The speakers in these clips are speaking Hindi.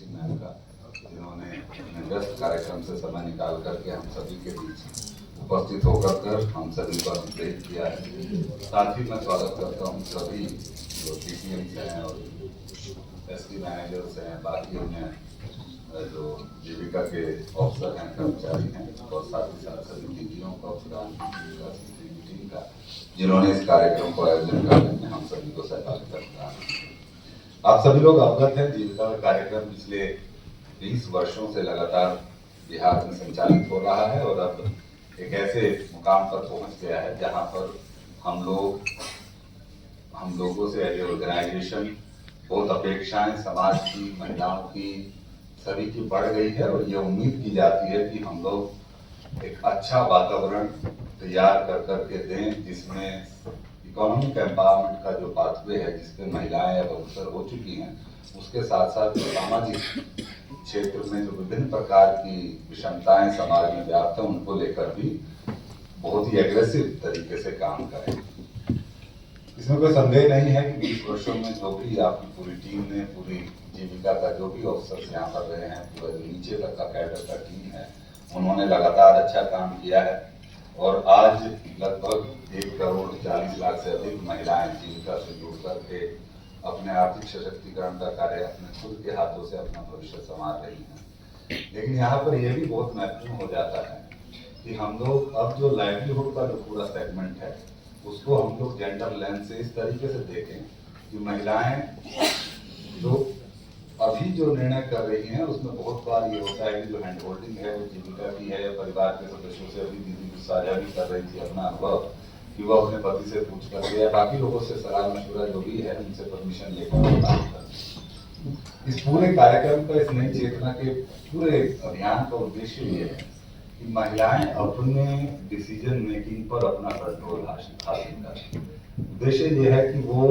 मैम का, जिन्होंने अपने व्यस्त कार्यक्रम से समय निकाल करके हम सभी के बीच उपस्थित होकर हम सभी को अनुग्रहित किया है। साथ ही मैं स्वागत करता हूँ सभी जो DCMs हैं और ST मैनेजर्स हैं, बाकी उन्हें जो जीविका के अफसर हैं, कर्मचारी हैं, और साथ ही साथ सभी DPO का, प्रधान टीम का, जिन्होंने इस कार्यक्रम को आयोजन करने में हम सभी को सहभागिता प्रदान की। आप सभी लोग अवगत हैं, जीविका का कार्यक्रम पिछले 20 वर्षों से लगातार बिहार में संचालित हो रहा है और अब एक ऐसे मुकाम पर पहुंच गया है जहां पर हम लोगों से ये ऑर्गेनाइजेशन बहुत अपेक्षाएं समाज की, महिलाओं की, सभी की बढ़ गई है और ये उम्मीद की जाती है कि हम लोग एक अच्छा वातावरण तैयार कर करके दें, जिसमें इकोनॉमिक एम्पावरमेंट का जो पाथवे है, जिसपे महिलाएं अब अग्रसर हो चुकी हैं, उसके साथ साथ सामाजिक क्षेत्र में जो विभिन्न प्रकार की विषमताएं समाज में व्याप्त हैं, उनको लेकर भी बहुत ही एग्रेसिव तरीके से काम करें। इसमें कोई संदेह नहीं है कि 20 वर्षों में जो भी आपकी पूरी टीम ने, पूरी जीविका का जो भी ऑफिसर्स यहाँ पर रहे हैं, पूरा जो नीचे तक का कैडर का टीम है, उन्होंने लगातार अच्छा काम किया है और आज लगभग 1,40,00,000 से अधिक महिलाएं जीविका से जुड़ करके अपने आर्थिक सशक्तिकरण का कार्य अपने खुद के हाथों से अपना भविष्य संवार रही हैं। लेकिन यहाँ पर यह भी बहुत महत्वपूर्ण हो जाता है कि हम लोग अब जो लाइवलीहुड का जो पूरा सेगमेंट है, उसको हम लोग जेंडर लेंस से इस तरीके से देखें कि महिलाएं जो अभी जो निर्णय कर रही हैं, उसमें बहुत बार ये होता है कि जो हैंड होल्डिंग है वो जीविका की है या परिवार के सदस्यों से। अभी दीदी साझा भी कर रही थी अपना अनुभव कि वो अपने पति से पूछ कर या बाकी लोगों से सलाह मशवरा जो भी है उनसे परमिशन लेकर काम कर। इस पूरे कार्यक्रम का, इस नई चेतना के पूरे अभियान का उद्देश्य ये है कि महिलाएं अपने डिसीजन मेकिंग पर अपना कंट्रोल हासिल करें। उद्देश्य ये है कि वो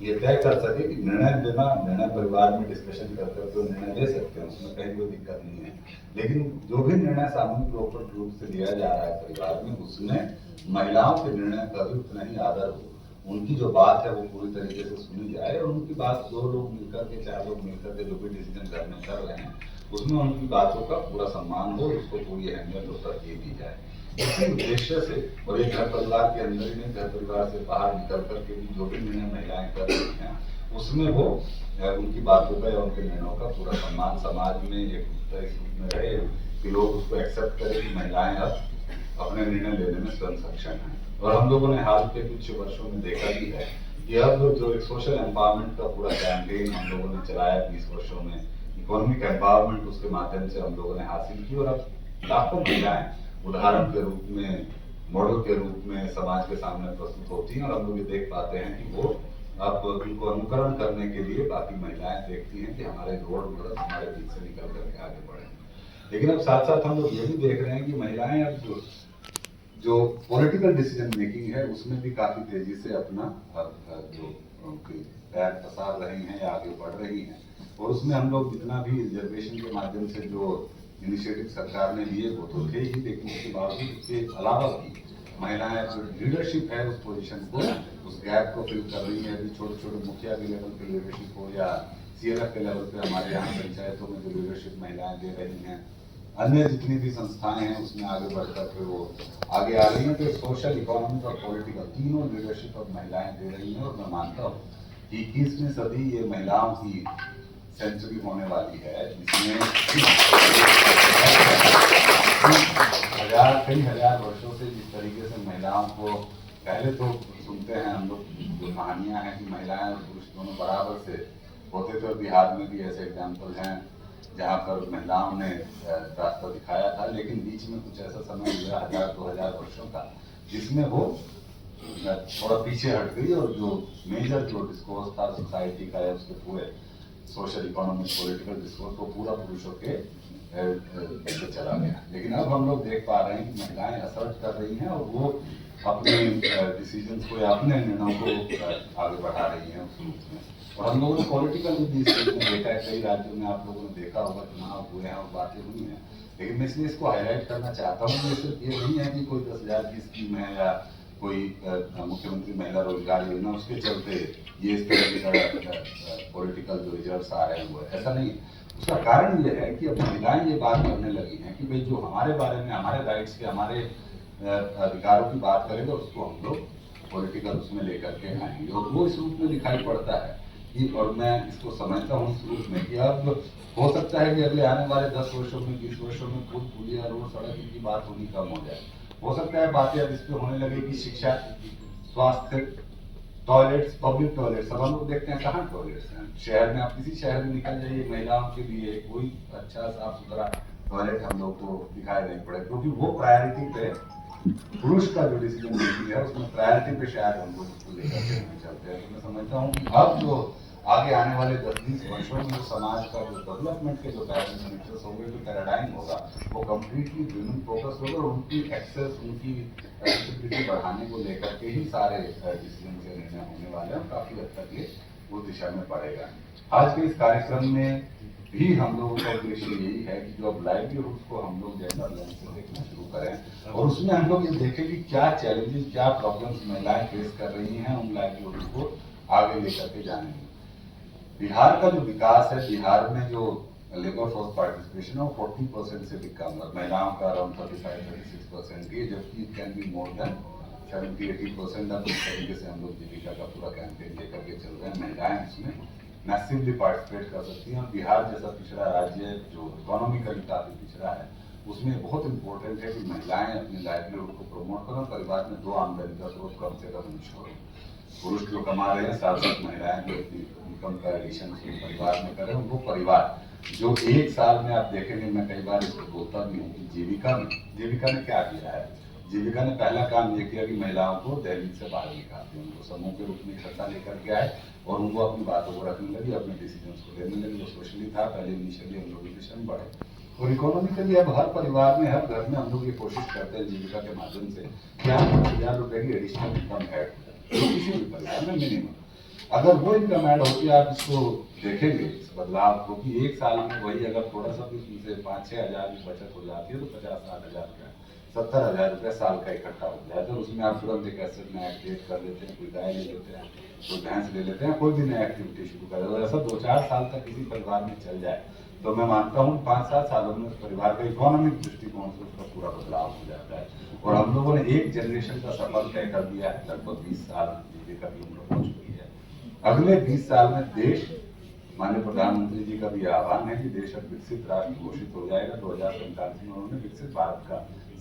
ये तय कर सके कि निर्णय परिवार में डिस्कशन कर करके निर्णय ले सकते हैं, उसमें कहीं कोई दिक्कत नहीं है। लेकिन जो भी निर्णय सामूहिक रूप से लिया जा रहा है परिवार में, उसमें महिलाओं के निर्णय का भी उतना ही आदर हो, उनकी जो बात है वो पूरी तरीके से सुनी जाए और उनकी बात 2 लोग मिलकर के, 4 लोग मिलकर के जो भी डिसीजन कर रहे हैं, उसमें उनकी बातों का पूरा सम्मान हो, उसको पूरी अहमियत और तरजीह दी जाए। इसी उद्देश्य से, और एक घर परिवार के अंदर ही नहीं, घर परिवार से बाहर निकल करके भी जो भी निर्णय महिलाएं कर रही हैं, उसमें वो उनकी बातों का या उनके निर्णयों का पूरा सम्मान समाज में एक इस रूप में रहे कि लोग उसको एक्सेप्ट करें कि महिलाएं अब अपने निर्णय लेने में स्वयं सक्षम हैं। और हम लोगों ने हाल के कुछ वर्षों में देखा भी है कि अब जो एक सोशल एम्पावरमेंट का पूरा कैंपेन हम लोगों ने चलाया 20 वर्षों में, इकोनॉमिक एम्पावरमेंट उसके माध्यम से हम लोगों ने हासिल की और अब लाखों महिलाएं उदाहरण के रूप में, मॉडल के रूप में समाज के सामने प्रस्तुत होती हैं और हम लोग ये देख पाते हैं कि वो अब उनको अनुकरण करने के लिए बाकी महिलाएं देखती हैं कि हमारे रोल मॉडल हमारे बीच से निकल करके आगे बढ़े। लेकिन अब साथ साथ हम लोग ये भी देख रहे हैं कि महिलाएं अब जो पॉलिटिकल डिसीजन मेकिंग है, उसमें भी काफी तेजी से अपना जो पैर पसार रही हैं या आगे बढ़ रही हैं। और उसमें हम लोग जितना भी रिजर्वेशन के माध्यम से जो इनिशिएटिव सरकार ने लिए वो तो थे ही, लेकिन उसके बावजूद उसके अलावा भी महिलाएं जो लीडरशिप है उस पोजीशन को, उस गैप को फिल कर रही है। अभी छोटे छोटे मुखिया के लेवल पे लीडरशिप हो या CLF के लेवल पे हमारे यहाँ पंचायतों में जो लीडरशिप महिलाएं दे रही हैं, अन्य जितनी भी संस्थाएं हैं उसमें आगे बढ़ करके वो आगे आ रही हैं। तो सोशल, इकोनॉमिक और पॉलिटिकल तीनों लीडरशिप अब महिलाएं दे रही हैं और मैं मानता हूँ कि 21वीं सदी ये महिलाओं की सेंचुरी होने वाली है, जिसमें कई हजार वर्षों से जिस तरीके से महिलाओं को पहले तो सुनते हैं हम लोग, जो कहानियां हैं कि महिलाएं और पुरुष दोनों बराबर से होते थे, और बिहार में भी ऐसे एग्जाम्पल हैं जहाँ पर महिलाओं ने रास्ता दिखाया था। लेकिन बीच में कुछ ऐसा समय हुआ 1000-2000 वर्षों का, जिसमें वो थोड़ा पीछे हट गई और जो मेजर जो डिस्कोर्स था सोसाइटी का या उसके पूरे सोशल, इकोनॉमिक, पॉलिटिकल डिस्कोर्स को पूरा पुरुषों के चला गया। लेकिन अब हम लोग देख पा रहे हैं कि महिलाएं असर्ट कर रही हैं और वो अपने डिसीजंस को या अपने निर्णयों को आगे बढ़ा रही हैं उस रूप में। और हम लोगों ने पॉलिटिकल भी देखा है, कई राज्यों में आप लोगों ने देखा होगा, चुनाव हुए हैं और बातें हुई हैं। लेकिन मैं इसलिए इसको हाईलाइट करना चाहता हूँ कि सिर्फ ये नहीं है कि कोई 10,000 की स्कीम है या कोई मुख्यमंत्री महिला रोजगार योजना उसके चलते ये इस तरह के पॉलिटिकल जो रिजल्ट आ रहे हैं वो, ऐसा नहीं है। उसका कारण ये है कि अब महिलाएं ये बात करने लगी हैं कि भाई जो हमारे बारे में, हमारे राइट्स के, हमारे अधिकारों की बात करेंगे उसको हम लोग पॉलिटिकल उसमें लेकर के आएंगे, और वो इस रूप में दिखाई पड़ता है कि, और मैं इसको समझता हूँ इस रूप में कि अब हो सकता है कि अगले आने वाले 10 वर्षों में, 20 वर्षों में पुल, पुलिया, रोड, सड़क की बात होनी कम हो जाए। हो सकता है बातें अब इस पे होने लगे कि शिक्षा, स्वास्थ्य, टॉयलेट्स, पब्लिक टॉयलेट्स, सब हम लोग देखते हैं कहाँ टॉयलेट्स हैं। शहर में, आप किसी शहर में निकल जाइए, महिलाओं के लिए कोई अच्छा साफ सुथरा टॉयलेट हम लोग को दिखाई नहीं पड़े, क्योंकि वो प्रायोरिटी पे पुरुष का जो डिसीजन मेकिंग है उसमें प्रायोरिटी पे शायद हम लोग उसको लेकर के नहीं चलते हैं। तो मैं समझता हूँ कि अब जो आगे आने वाले 10-20 वर्षों में जो समाज का जो डेवलपमेंट के जो पैरामीटर्स होंगे, जो पैराडाइम होगा, वो कम्प्लीटली विमेन फोकस होगा, और उनकी एक्सेस, उनकी एक्सेसिबिलिटी बढ़ाने को लेकर के ही सारे डिसीजन के निर्णय होने वाले हैं। काफी हद तक ये वो दिशा में पड़ेगा। आज के इस कार्यक्रम में भी हम लोगों का उद्देश्य यही है कि जो अब लाइवलीहुड को हम लोग जेंडर लेंस से देखना शुरू करें, और उसमें हम लोग ये देखें कि क्या चैलेंजेस, क्या प्रॉब्लम्स महिलाएं फेस कर रही हैं, उन लाइवलीहुड को आगे लेकर के जाने में। बिहार का जो विकास है, बिहार में जो लेबर फोर्स पार्टिसिपेशन है वो 40% से भी कम है, महिलाओं का अराउंड 35-36% ही, जबकि it can be more than 70-80%। अब इस तरीके से हम लोग जीविका का पूरा कैंपेन लेकर के चल रहे हैं। महिलाएं इसमें मैसिवली पार्टिसिपेट कर सकती हैं, और बिहार जैसा पिछड़ा राज्य जो इकोनॉमिकली काफी पिछड़ा है, उसमें बहुत इंपॉर्टेंट है कि महिलाएं अपनी लाइवलीहुड को प्रमोट करें, परिवार में 2 आमदनी का स्रोत कम से कम इंश्योर। पुरुष जो कमा रहे हैं, साथ साथ महिलाएं जो अपनी इनकम का एडिशन परिवार में करें, वो परिवार जो एक साल में, आप देखेंगे, मैं कई बार इसको बोलता भी हूँ कि जीविका ने क्या किया है। जीविका ने पहला काम ये किया कि महिलाओं को दहलीज से बाहर निकाल दिया, उनको समूह के रूप में इकट्ठा लेकर के आए, और उनको अपनी बातों को रखने लगी, अपने डिसीजन को लेने लगी। जो सोशली था पहले, इनिशियली हम लोग डिसीजन बढ़े, और इकोनॉमिकली अब हर परिवार में, हर घर में हम लोग ये कोशिश करते हैं जीविका के माध्यम से कि आप 1000 रुपए की एडिशनल इनकम ऐड करें किसी भी परिवार में मिनिमम। अगर वो इनकम ऐड होती है, आप इसको देखेंगे इस बदलाव को कि एक साल में वही अगर थोड़ा सा भी उसमें से 5-6 हजार की बचत हो जाती है, तो 50-60 हजार रुपया, 70 हजार रुपया साल का इकट्ठा हो जाता है। उसमें आप तुरंत एक एसेट में एक्टिवेट कर लेते हैं, कोई गाय ले लेते हैं, कोई भैंस ले लेते हैं, कोई भी नई एक्टिविटी शुरू कर देते हैं। ऐसा 2-4 साल तक किसी परिवार में चल जाए, तो मैं मानता हूँ 5-7 सालों में उस परिवार का इकोनॉमिक दृष्टिकोण से उसका पूरा बदलाव हो जाता है। और हम लोगों ने एक जनरेशन का सफर तय कर दिया है, लगभग 20 साल जीविका की उम्र पहुंच गई है। अगले 20 साल में देश, माननीय प्रधानमंत्री जी का भी आह्वान है कि देश अब विकसित राष्ट्र घोषित हो जाएगा। 2047 में उन्होंने विकसित भारत का